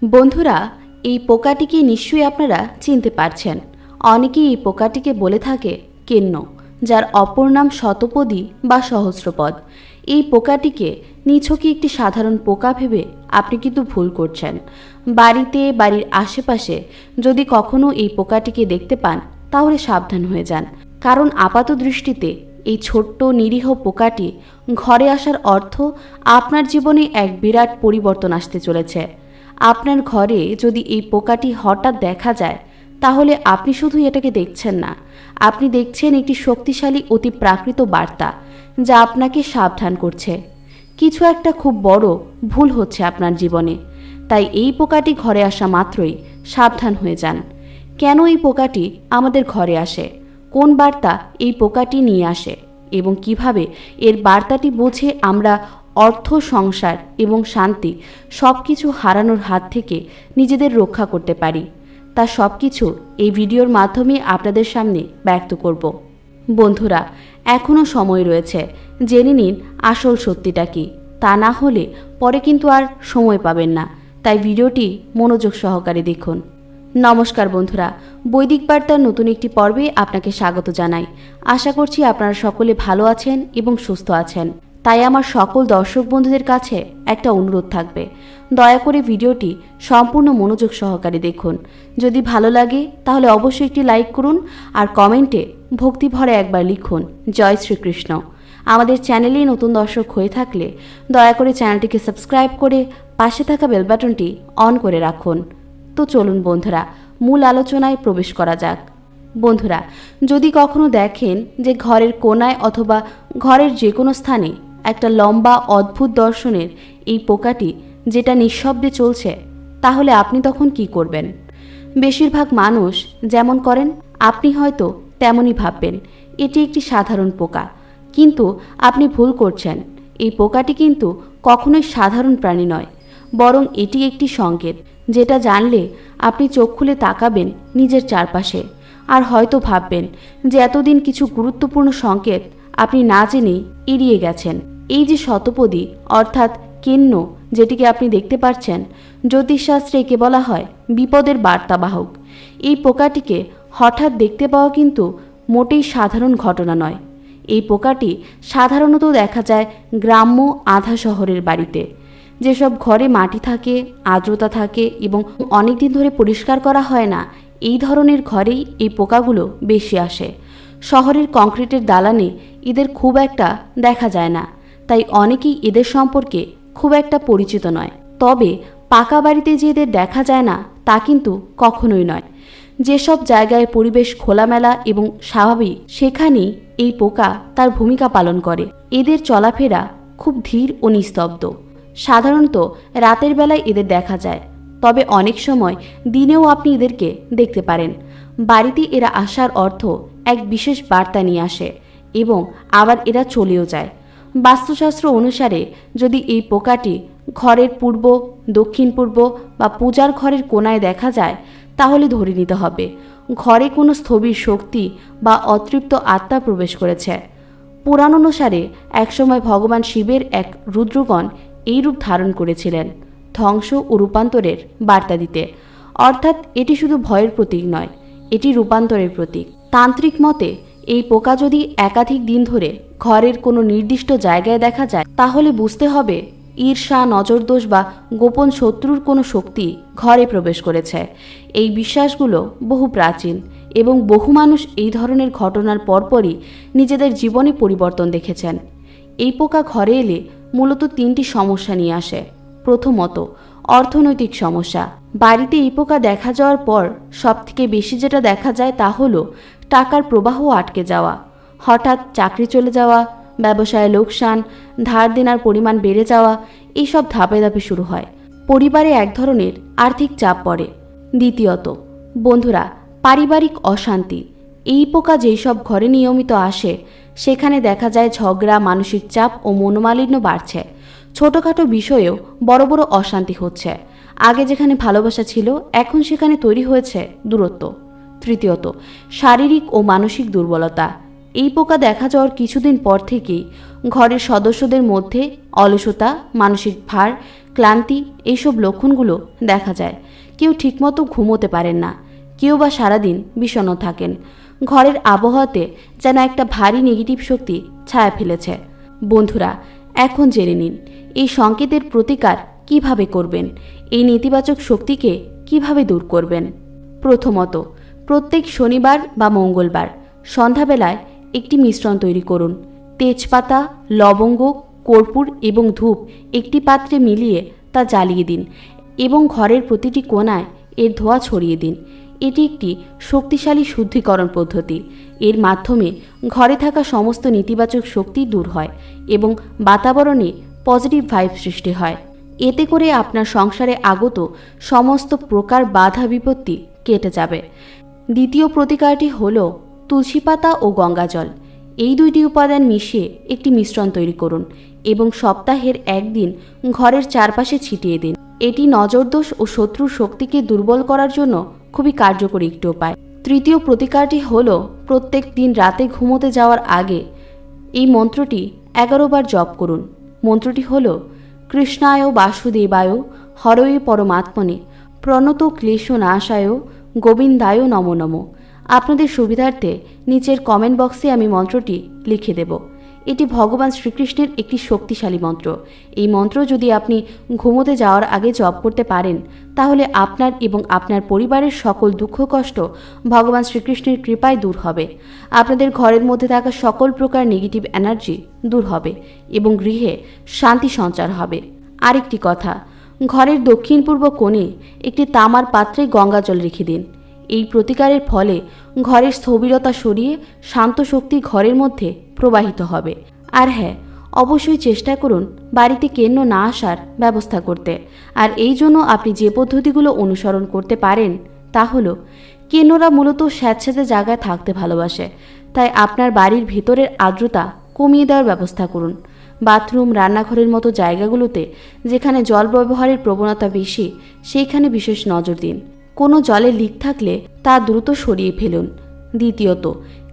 বন্ধুরা, এই পোকাটিকে নিশ্চয়ই আপনারা চিনতে পারছেন। অনেকেই এই পোকাটিকে বলে থাকে কেন্ন, যার অপর নাম শতপদী বা সহস্রপদ। এই পোকাটিকে নিছকই একটি সাধারণ পোকা ভেবে আপনি কিন্তু ভুল করছেন। বাড়িতে, বাড়ির আশেপাশে যদি কখনো এই পোকাটিকে দেখতে পান তাহলে সাবধান হয়ে যান, কারণ আপাত দৃষ্টিতে এই ছোট্ট নিরীহ পোকাটি ঘরে আসার অর্থ আপনার জীবনে এক বিরাট পরিবর্তন আসতে চলেছে। আপনার ঘরে যদি এই পোকাটি হঠাৎ দেখা যায় তাহলে আপনি শুধু এটাকে দেখছেন না, আপনি দেখছেন একটি শক্তিশালী অতি প্রাকৃত বার্তা যা আপনাকে সাবধান করছে। কিছু একটা খুব বড় ভুল হচ্ছে আপনার জীবনে। তাই এই পোকাটি ঘরে আসা মাত্রই সাবধান হয়ে যান। কেন এই পোকাটি আমাদের ঘরে আসে, কোন বার্তা এই পোকাটি নিয়ে আসে এবং কিভাবে এর বার্তাটি বুঝে আমরা অর্থ, সংসার এবং শান্তি সব কিছু হারানোর হাত থেকে নিজেদের রক্ষা করতে পারি, তা সব কিছু এই ভিডিওর মাধ্যমে আপনাদের সামনে ব্যক্ত করব। বন্ধুরা, এখনও সময় রয়েছে, জেনে নিন আসল সত্যিটা কি। তা না হলে পরে কিন্তু আর সময় পাবেন না। তাই ভিডিওটি মনোযোগ সহকারে দেখুন। নমস্কার বন্ধুরা, বৈদিক বার্তার নতুন একটি পর্বে আপনাকে স্বাগত জানাই। আশা করছি আপনারা সকলে ভালো আছেন এবং সুস্থ আছেন। তাই আমার সকল দর্শক বন্ধুদের কাছে একটা অনুরোধ থাকবে, দয়া করে ভিডিওটি সম্পূর্ণ মনোযোগ সহকারে দেখুন। যদি ভালো লাগে তাহলে অবশ্যই একটি লাইক করুন আর কমেন্টে ভক্তিভরে একবার লিখুন জয় শ্রীকৃষ্ণ। আমাদের চ্যানেলে নতুন দর্শক হয়ে থাকলে দয়া করে চ্যানেলটিকে সাবস্ক্রাইব করে পাশে থাকা বেল বাটনটি অন করে রাখুন। তো চলুন বন্ধুরা, মূল আলোচনায় প্রবেশ করা যাক। বন্ধুরা, যদি কখনো দেখেন যে ঘরের কোণায় অথবা ঘরের যে কোনো স্থানে একটা লম্বা অদ্ভুত দর্শনের এই পোকাটি যেটা নিঃশব্দে চলছে, তাহলে আপনি তখন কি করবেন? বেশিরভাগ মানুষ যেমন করেন আপনি হয়তো তেমনই ভাববেন এটি একটি সাধারণ পোকা। কিন্তু আপনি ভুল করছেন। এই পোকাটি কিন্তু কখনোই সাধারণ প্রাণী নয়, বরং এটি একটি সংকেত যেটা জানলে আপনি চোখ খুলে তাকাবেন নিজের চারপাশে আর হয়তো ভাববেন যে এতদিন কিছু গুরুত্বপূর্ণ সংকেত আপনি না জেনেই এড়িয়ে গেছেন। এই যে শতপদী অর্থাৎ কেন্ন যেটিকে আপনি দেখতে পাচ্ছেন, জ্যোতিষশাস্ত্রে একে বলা হয় বিপদের বার্তাবাহক। এই পোকাটিকে হঠাৎ দেখতে পাওয়া কিন্তু মোটেই সাধারণ ঘটনা নয়। এই পোকাটি সাধারণত দেখা যায় গ্রাম্য আধা শহরের বাড়িতে, যেসব ঘরে মাটি থাকে, আর্দ্রতা থাকে এবং অনেক দিন ধরে পরিষ্কার করা হয় না, এই ধরনের ঘরেই এই পোকাগুলো বেশি আসে। শহরের কংক্রিটের দালানে এদের খুব একটা দেখা যায় না, তাই অনেকেই এদের সম্পর্কে খুব একটা পরিচিত নয়। তবে পাকা বাড়িতে যে এদের দেখা যায় না তা কিন্তু কখনোই নয়। যেসব জায়গায় পরিবেশ খোলামেলা এবং স্বাভাবিক, সেখানেই এই পোকা তার ভূমিকা পালন করে। এদের চলাফেরা খুব ধীর ও নিস্তব্ধ। সাধারণত রাতের বেলায় এদের দেখা যায়, তবে অনেক সময় দিনেও আপনি এদেরকে দেখতে পারেন। বাড়িতে এরা আসার অর্থ এক বিশেষ বার্তা নিয়ে আসে এবং আবার এরা চলেও যায়। বাস্তুশাস্ত্র অনুসারে যদি এই পোকাটি ঘরের পূর্ব, দক্ষিণ পূর্ব বা পূজার ঘরের কোণায় দেখা যায় তাহলে ধরে নিতে হবে ঘরে কোনো স্থবির শক্তি বা অতৃপ্ত আত্মা প্রবেশ করেছে। পুরাণ অনুসারে একসময় ভগবান শিবের এক রুদ্রগণ এই রূপ ধারণ করেছিলেন ধ্বংস ও রূপান্তরের বার্তা দিতে। অর্থাৎ এটি শুধু ভয়ের প্রতীক নয়, এটি রূপান্তরের প্রতীক। তান্ত্রিক মতে এই পোকা যদি একাধিক দিন ধরে ঘরের কোনো নির্দিষ্ট জায়গায় দেখা যায় তাহলে বুঝতে হবে ঈর্ষা, নজরদোষ বা গোপন শত্রুর কোনো শক্তি ঘরে প্রবেশ করেছে। এই বিশ্বাসগুলো বহু প্রাচীন এবং বহু মানুষ এই ধরনের ঘটনার পরপরই নিজেদের জীবনে পরিবর্তন দেখেছেন। এই পোকা ঘরে এলে মূলত তিনটি সমস্যা নিয়ে আসে। প্রথমত, অর্থনৈতিক সমস্যা। বাড়িতে এই পোকা দেখা যাওয়ার পর সবথেকে বেশি যেটা দেখা যায় তা হলো টাকার প্রবাহ আটকে যাওয়া, হঠাৎ চাকরি চলে যাওয়া, ব্যবসায় লোকসান, ধার দেনার পরিমাণ বেড়ে যাওয়া, এইসব ধাপে ধাপে শুরু হয়। পরিবারে এক ধরনের আর্থিক চাপ পড়ে। দ্বিতীয়ত, বন্ধুরা, পারিবারিক অশান্তি। এই পোকা যেই সব ঘরে নিয়মিত আসে সেখানে দেখা যায় ঝগড়া, মানসিক চাপ ও মনোমালিন্য বাড়ছে। ছোটোখাটো বিষয়েও বড় বড় অশান্তি হচ্ছে। আগে যেখানে ভালোবাসা ছিল এখন সেখানে তৈরি হয়েছে দূরত্ব। তৃতীয়ত, শারীরিক ও মানসিক দুর্বলতা। এই পোকা দেখা যাওয়ার কিছুদিন পর থেকেই ঘরের সদস্যদের মধ্যে অলসতা, মানসিক ভার, ক্লান্তি এইসব লক্ষণগুলো দেখা যায়। কেউ ঠিকমতো ঘুমোতে পারেন না, কেউ বা সারাদিন বিষণ্ণ থাকেন। ঘরের আবহাওয়াতে যেন একটা ভারী নেগেটিভ শক্তি ছায়া ফেলেছে। বন্ধুরা, এখন জেনে নিন এই সংকেতের প্রতিকার কিভাবে করবেন, এই নেতিবাচক শক্তিকে কিভাবে দূর করবেন। প্রথমত, প্রত্যেক শনিবার বা মঙ্গলবার সন্ধ্যাবেলায় একটি মিশ্রণ তৈরি করুন। তেজপাতা, লবঙ্গ, কর্পূর এবং ধূপ একটি পাত্রে মিলিয়ে তা জ্বালিয়ে দিন এবং ঘরের প্রতিটি কোণায় এর ধোঁয়া ছড়িয়ে দিন। এটি একটি শক্তিশালী শুদ্ধিকরণ পদ্ধতি। এর মাধ্যমে ঘরে থাকা সমস্ত নেতিবাচক শক্তি দূর হয় এবং বাতাবরণে পজিটিভ ভাইব সৃষ্টি হয়। এতে করে আপনার সংসারে আগত সমস্ত প্রকার বাধা বিপত্তি কেটে যাবে। দ্বিতীয় প্রতিকারটি হল তুলসী পাতা ও গঙ্গাজল। এই দুইটি উপাদান মিশিয়ে একটি মিশ্রণ তৈরি করুন এবং সপ্তাহের একদিন ঘরের চারপাশে ছিটিয়ে দিন। এটি নজরদোষ ও শত্রুর শক্তিকে দুর্বল করার জন্য খুবই কার্যকরী একটি উপায়। তৃতীয় প্রতিকারটি হল প্রত্যেক দিন রাতে ঘুমোতে যাওয়ার আগে এই মন্ত্রটি 11 বার জপ করুন। মন্ত্রটি হল কৃষ্ণায় বাসুদেবায় হরয়ে পরমাত্মনে প্রণত ক্লেশ নাশায় গোবিন্দায় নমো নমো। আপনাদের সুবিধার্থে নিচের কমেন্ট বক্সে আমি মন্ত্রটি লিখে দেব। এটি ভগবান শ্রীকৃষ্ণের একটি শক্তিশালী মন্ত্র। এই মন্ত্র যদি আপনি ঘুমোতে যাওয়ার আগে জপ করতে পারেন তাহলে আপনার এবং আপনার পরিবারের সকল দুঃখ কষ্ট ভগবান শ্রীকৃষ্ণের কৃপায় দূর হবে। আপনাদের ঘরের মধ্যে থাকা সকল প্রকার নেগেটিভ এনার্জি দূর হবে এবং গৃহে শান্তি সঞ্চার হবে। আরেকটি কথা, ঘরের দক্ষিণ পূর্ব কোণে একটি তামার পাত্রে গঙ্গাজল রেখে দিন। এই প্রতিকারের ফলে ঘরের স্থবিরতা সরিয়ে শান্ত শক্তি ঘরের মধ্যে প্রবাহিত হবে। আর হ্যাঁ, অবশ্যই চেষ্টা করুন বাড়িতে কেন্ন না আসার ব্যবস্থা করতে। আর এই জন্য আপনি যে পদ্ধতিগুলো অনুসরণ করতে পারেন তা হলো, কেন্নরা মূলত স্যাঁতস্যাঁতে জায়গায় থাকতে ভালোবাসে, তাই আপনার বাড়ির ভিতরের আর্দ্রতা কমিয়ে দেওয়ার ব্যবস্থা করুন। বাথরুম, রান্নাঘরের মতো জায়গাগুলোতে যেখানে জল ব্যবহারের প্রবণতা বেশি সেইখানে বিশেষ নজর দিন। কোনো জলে লিক থাকলে তা দ্রুত সরিয়ে ফেলুন। দ্বিতীয়ত,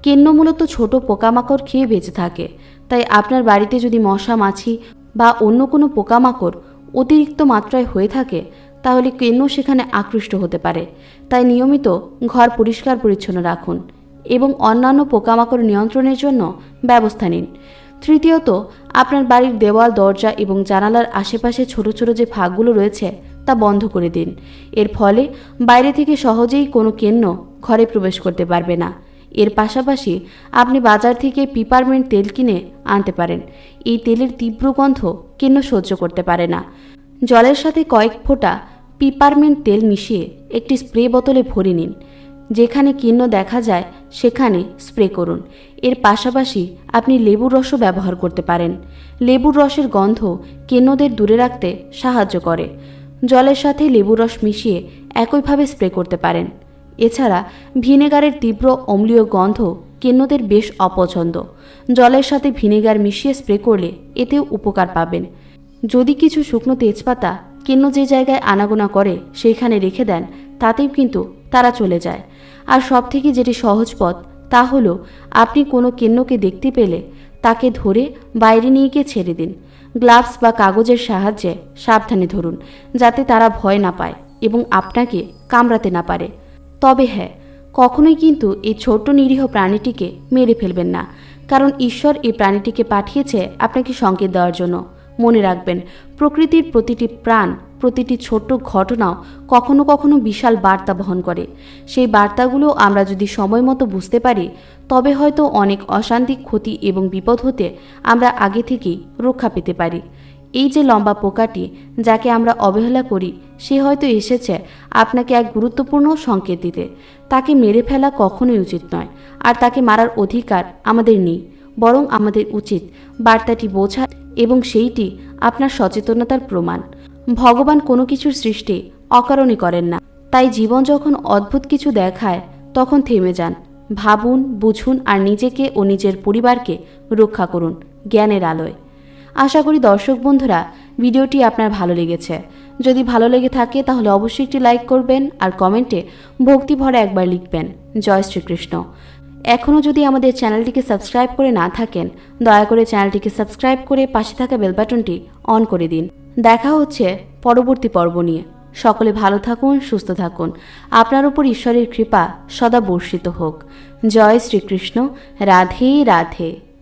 কেন্ন মূলত ছোট পোকামাকড় খেয়ে বেঁচে থাকে, তাই আপনার বাড়িতে যদি মশা, মাছি বা অন্য কোনো পোকামাকড় অতিরিক্ত মাত্রায় হয়ে থাকে তাহলে কেন্ন সেখানে আকৃষ্ট হতে পারে। তাই নিয়মিত ঘর পরিষ্কার পরিচ্ছন্ন রাখুন এবং অন্যান্য পোকামাকড় নিয়ন্ত্রণের জন্য ব্যবস্থা নিন। তৃতীয়ত, আপনার বাড়ির দেওয়াল, দরজা এবং জানালার আশেপাশে ছোট ছোট যে ফাঁকগুলো রয়েছে তা বন্ধ করে দিন। এর ফলে বাইরে থেকে সহজেই কোনো কেন্ন ঘরে প্রবেশ করতে পারবে না। এর পাশাপাশি আপনি বাজার থেকে পিপারমেন্ট তেল কিনে আনতে পারেন। এই তেলের তীব্র গন্ধ কেন্ন সহ্য করতে পারে না। জলের সাথে কয়েক ফোঁটা পিপারমেন্ট তেল মিশিয়ে একটি স্প্রে বোতলে ভরে নিন। যেখানে কেন্ন দেখা যায় সেখানে স্প্রে করুন। এর পাশাপাশি আপনি লেবুর রসও ব্যবহার করতে পারেন। লেবুর রসের গন্ধ কেন্নদের দূরে রাখতে সাহায্য করে। জলের সাথে লেবুর রস মিশিয়ে একইভাবে স্প্রে করতে পারেন। এছাড়া ভিনেগারের তীব্র অম্লীয় গন্ধ কেন্নদের বেশ অপছন্দ। জলের সাথে ভিনেগার মিশিয়ে স্প্রে করলে এতেও উপকার পাবেন। যদি কিছু শুকনো তেজপাতা কেন্ন যে জায়গায় আনাগোনা করে সেইখানে রেখে দেন তাতেও কিন্তু তারা চলে যায়। আর সবথেকে যেটি সহজ পথ তা হলো, আপনি কোনো কেন্নকে দেখতে পেলে তাকে ধরে বাইরে নিয়ে গিয়ে ছেড়ে দিন। গ্লাভস বা কাগজের সাহায্যে সাবধানে ধরুন যাতে তারা ভয় না পায় এবং আপনাকে কামড়াতে না পারে। তবে হ্যাঁ, কখনোই কিন্তু এই ছোট্ট নিরীহ প্রাণীটিকে মেরে ফেলবেন না, কারণ ঈশ্বর এই প্রাণীটিকে পাঠিয়েছে আপনাকে সংকেত দেওয়ার জন্য। মনে রাখবেন, প্রকৃতির প্রতিটি প্রাণ, প্রতিটি ছোট্ট ঘটনাও কখনো কখনো বিশাল বার্তা বহন করে। সেই বার্তাগুলো আমরা যদি সময় মতো বুঝতে পারি তবে হয়তো অনেক অশান্তি, ক্ষতি এবং বিপদ হতে আমরা আগে থেকেই রক্ষা পেতে পারি। এই যে লম্বা পোকাটি যাকে আমরা অবহেলা করি, সে হয়তো এসেছে আপনাকে এক গুরুত্বপূর্ণ সংকেত দিতে। তাকে মেরে ফেলা কখনোই উচিত নয়, আর তাকে মারার অধিকার আমাদের নেই। বরং আমাদের উচিত বার্তাটি বোঝা এবং সেইটি আপনার সচেতনতার প্রমাণ। ভগবান কোনো কিছুর সৃষ্টি অকারণে করেন না, তাই জীবন যখন অদ্ভুত কিছু দেখায় তখন থেমে যান, ভাবুন, বুঝুন আর নিজেকে ও নিজের পরিবারকে রক্ষা করুন জ্ঞানের আলোয়। আশা করি দর্শক বন্ধুরা ভিডিওটি আপনার ভালো লেগেছে। যদি ভালো লেগে থাকে তাহলে অবশ্যই একটি লাইক করবেন আর কমেন্টে ভক্তি ভরে একবার লিখবেন জয় শ্রীকৃষ্ণ। এখনও যদি আমাদের চ্যানেলটিকে সাবস্ক্রাইব করে না থাকেন, দয়া করে চ্যানেলটিকে সাবস্ক্রাইব করে পাশে থাকা বেল বাটনটি অন করে দিন। দেখা হচ্ছে পরবর্তী পর্ব নিয়ে। সকলে ভালো থাকুন, সুস্থ থাকুন। আপনার উপর ঈশ্বরের কৃপা সদা বর্ষিত হোক। জয় শ্রীকৃষ্ণ। রাধে রাধে।